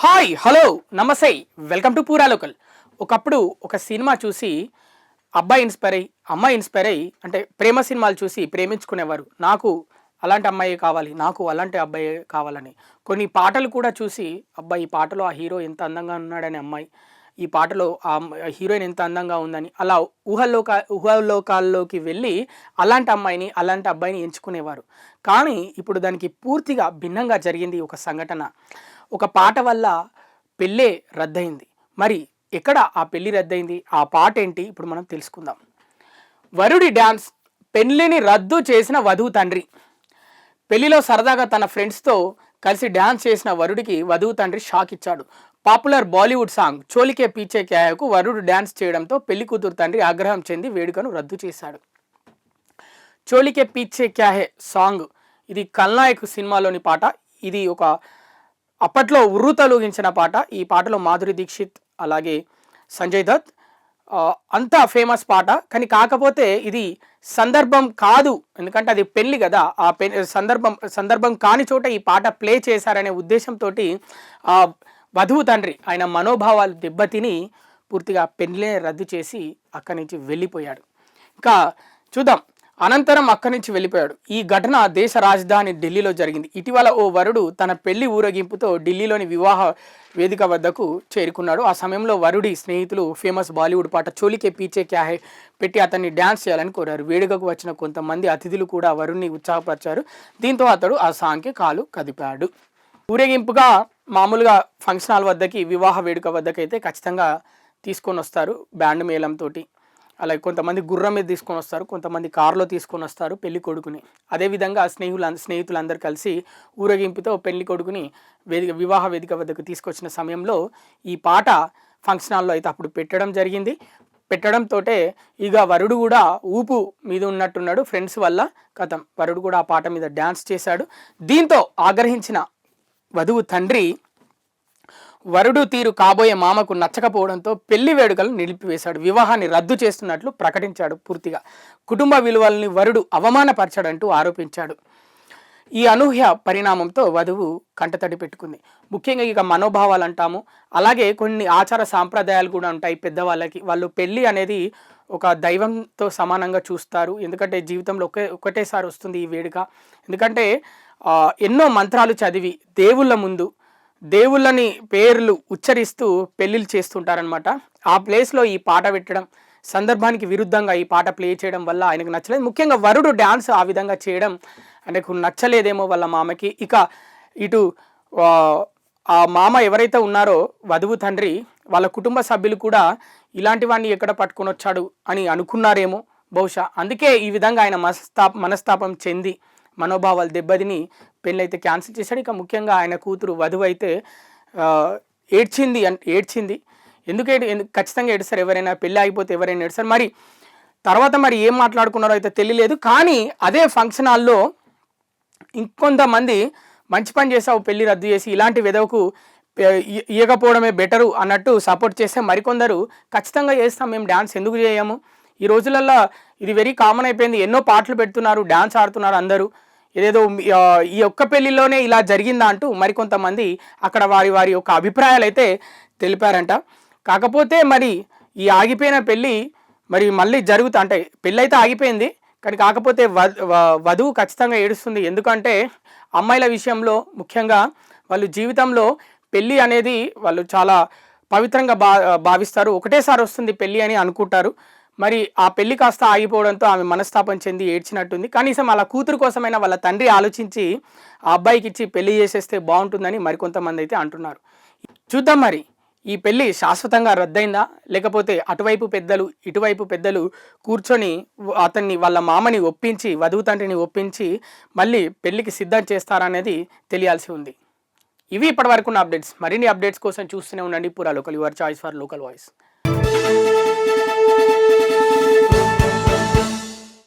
Hi hello నమస్తే welcome to పూరా local. ఒకప్పుడు ఒక సినిమా చూసి అబ్బాయి ఇన్స్పైర్ అయ్యి అమ్మాయి ఇన్స్పైర్ అయ్యి అంటే ప్రేమ సినిమాలు చూసి ప్రేమించుకునేవారు. నాకు అలాంటి అమ్మాయి కావాలి, నాకు అలాంటి అబ్బాయి కావాలని. కొన్ని పాటలు కూడా చూసి అబ్బాయి ఈ పాటలో ఆ హీరో ఎంత అందంగా ఉన్నాడని అమ్మాయి, ఈ పాటలో ఆ హీరోయిన్ ఎంత అందంగా ఉందని అలా ఊహలోకాల్లోకి వెళ్ళి అలాంటి అమ్మాయిని అలాంటి అబ్బాయిని ఎంచుకునేవారు. కానీ ఇప్పుడు దానికి పూర్తిగా భిన్నంగా జరిగింది ఒక సంఘటన. ఒక పాట వల్ల పెళ్ళే రద్దయింది. మరి ఎక్కడ ఆ పెళ్ళి రద్దయింది, ఆ పాట ఏంటి ఇప్పుడు మనం తెలుసుకుందాం. వరుడి డ్యాన్స్, పెళ్ళిని రద్దు చేసిన వధువు తండ్రి. పెళ్లిలో సరదాగా తన ఫ్రెండ్స్తో కలిసి డ్యాన్స్ చేసిన వరుడికి వధువు తండ్రి షాక్ ఇచ్చాడు. పాపులర్ బాలీవుడ్ సాంగ్ చోలికే పీచే క్యాయకు వరుడు డ్యాన్స్ చేయడంతో పెళ్లి కూతురు తండ్రి ఆగ్రహం చెంది వేడుకను రద్దు చేశాడు. చోలికే పీచే క్యాహే సాంగ్ ఇది ఖల్నాయక్ సినిమాలోని పాట. ఇది ఒక అప్పట్లో ఉర్రూతలూగించిన పాట. ఈ పాటలో మాధురి దీక్షిత్ అలాగే సంజయ్ దత్ అంతా ఫేమస్ పాట. కానీ కాకపోతే ఇది సందర్భం కాదు, ఎందుకంటే అది పెళ్ళి కదా. ఆ సందర్భం కాని చోట ఈ పాట ప్లే చేశారనే ఉద్దేశంతో ఆ వధువు తండ్రి ఆయన మనోభావాలు దెబ్బతిని పూర్తిగా పెళ్ళినే రద్దు చేసి అక్కడి నుంచి వెళ్ళిపోయాడు. ఇంకా చూద్దాం, అనంతరం అక్కడి నుంచి వెళ్ళిపోయాడు. ఈ ఘటన దేశ రాజధాని ఢిల్లీలో జరిగింది. ఇటీవల ఓ వరుడు తన పెళ్లి ఊరేగింపుతో ఢిల్లీలోని వివాహ వేదిక వద్దకు చేరుకున్నాడు. ఆ సమయంలో వరుడి స్నేహితులు ఫేమస్ బాలీవుడ్ పాట చోలికే పీచే క్యాహే పెట్టి అతన్ని డ్యాన్స్ చేయాలని కోరారు. వేడుకకు వచ్చిన కొంతమంది అతిథులు కూడా వరుణ్ణి ఉత్సాహపరిచారు. దీంతో అతడు ఆ సాంగ్కి కాలు కదిపాడు. ఊరేగింపుగా మామూలుగా ఫంక్షన్ హాల్ వద్దకి, వివాహ వేడుక వద్దకైతే ఖచ్చితంగా తీసుకొని వస్తారు బ్యాండ్ మేళంతో. అలాగే కొంతమంది గుర్రం మీద తీసుకొని వస్తారు, కొంతమంది కారులో తీసుకొని వస్తారు పెళ్లి కొడుకుని. అదేవిధంగా స్నేహితులందరూ కలిసి ఊరేగింపుతో పెళ్లి కొడుకుని వివాహ వేదిక వద్దకు తీసుకొచ్చిన సమయంలో ఈ పాట ఫంక్షన్ హాల్లో అయితే అప్పుడు పెట్టడం జరిగింది. పెట్టడంతో ఇక వరుడు కూడా ఊపు మీద ఉన్నట్టున్నాడు ఫ్రెండ్స్ వల్ల. కథం వరుడు కూడా ఆ పాట మీద డ్యాన్స్ చేశాడు. దీంతో ఆగ్రహించిన వధువు తండ్రి వరుడు తీరు కాబోయే మామకు నచ్చకపోవడంతో పెళ్లి వేడుకలు నిలిపివేశాడు. వివాహాన్ని రద్దు చేస్తున్నట్లు ప్రకటించాడు. పూర్తిగా కుటుంబ విలువల్ని వరుడు అవమానపరచాడంటూ ఆరోపించాడు. ఈ అనూహ్య పరిణామంతో వధువు కంటతడి పెట్టుకుంది. ముఖ్యంగా ఇక మనోభావాలు అంటాము, అలాగే కొన్ని ఆచార సాంప్రదాయాలు కూడా ఉంటాయి పెద్దవాళ్ళకి. వాళ్ళు పెళ్ళి అనేది ఒక దైవంతో సమానంగా చూస్తారు. ఎందుకంటే జీవితంలో ఒకటేసారి వస్తుంది ఈ వేడుక. ఎందుకంటే ఎన్నో మంత్రాలు చదివి దేవుళ్ళని పేర్లు ఉచ్చరిస్తూ పెళ్ళిళ్ళు చేస్తుంటారనమాట. ఆ ప్లేస్లో ఈ పాట పెట్టడం, సందర్భానికి విరుద్ధంగా ఈ పాట ప్లే చేయడం వల్ల ఆయనకు నచ్చలేదు. ముఖ్యంగా వరుడు డ్యాన్స్ ఆ విధంగా చేయడం ఆయనకు నచ్చలేదేమో వాళ్ళ మామకి. ఇక ఇటు ఆ మామ ఎవరైతే ఉన్నారో వధువు తండ్రి, వాళ్ళ కుటుంబ సభ్యులు కూడా ఇలాంటి వాడిని ఎక్కడ పట్టుకొని వచ్చాడు అని అనుకున్నారేమో బహుశా. అందుకే ఈ విధంగా ఆయన మనస్తాపం చెంది మనోభావాలు దెబ్బతిని పెళ్ళైతే క్యాన్సిల్ చేశాడు. ఇక ముఖ్యంగా ఆయన కూతురు వధువు అయితే ఏడ్చింది. ఎందుకు ఖచ్చితంగా ఏడుస్తారు ఎవరైనా, పెళ్ళి ఆగిపోతే ఎవరైనా ఏడుస్తారు. మరి ఏం మాట్లాడుకున్నారో అయితే తెలియలేదు. కానీ అదే ఫంక్షన్ హాల్లో ఇంకొంతమంది మంచి పని చేసావు పెళ్ళి రద్దు చేసి, ఇలాంటి వెదవకు ఇవ్వకపోవడమే బెటరు అన్నట్టు సపోర్ట్ చేస్తే మరికొందరు ఖచ్చితంగా చేస్తాం, మేము డ్యాన్స్ ఎందుకు చేయము. ఈ రోజులల్లో ఇది వెరీ కామన్ అయిపోయింది. ఎన్నో పాటలు పెడుతున్నారు, డ్యాన్స్ ఆడుతున్నారు అందరూ. ఏదేదో ఈ ఒక్క పెళ్లిలోనే ఇలా జరిగిందా అంటూ మరికొంతమంది అక్కడ వారి యొక్క అభిప్రాయాలు అయితే తెలిపారంట. కాకపోతే మరి ఈ ఆగిపోయిన పెళ్ళి మరి మళ్ళీ అంటే పెళ్ళి అయితే ఆగిపోయింది, కానీ కాకపోతే వధువు ఖచ్చితంగా ఏడుస్తుంది. ఎందుకంటే అమ్మాయిల విషయంలో ముఖ్యంగా వాళ్ళు జీవితంలో పెళ్ళి అనేది వాళ్ళు చాలా పవిత్రంగా భావిస్తారు. ఒకటేసారి వస్తుంది పెళ్ళి అని అనుకుంటారు. మరి ఆ పెళ్లి కాస్త ఆగిపోవడంతో ఆమె మనస్తాపం చెంది ఏడ్చినట్టుంది. కనీసం వాళ్ళ కూతురు కోసమైనా వాళ్ళ తండ్రి ఆలోచించి ఆ అబ్బాయికి ఇచ్చి పెళ్లి చేసేస్తే బాగుంటుందని మరికొంతమంది అయితే అంటున్నారు. చూద్దాం మరి ఈ పెళ్లి శాశ్వతంగా రద్దయిందా, లేకపోతే అటువైపు పెద్దలు ఇటువైపు పెద్దలు కూర్చొని వాళ్ళ మామని ఒప్పించి, వధువు తండ్రిని ఒప్పించి మళ్ళీ పెళ్లికి సిద్ధం చేస్తారనేది తెలియాల్సి ఉంది. ఇవి ఇప్పటివరకు ఉన్న అప్డేట్స్. మరిన్ని అప్డేట్స్ కోసం చూస్తూనే ఉండండి పూరా local, your choice for local voice.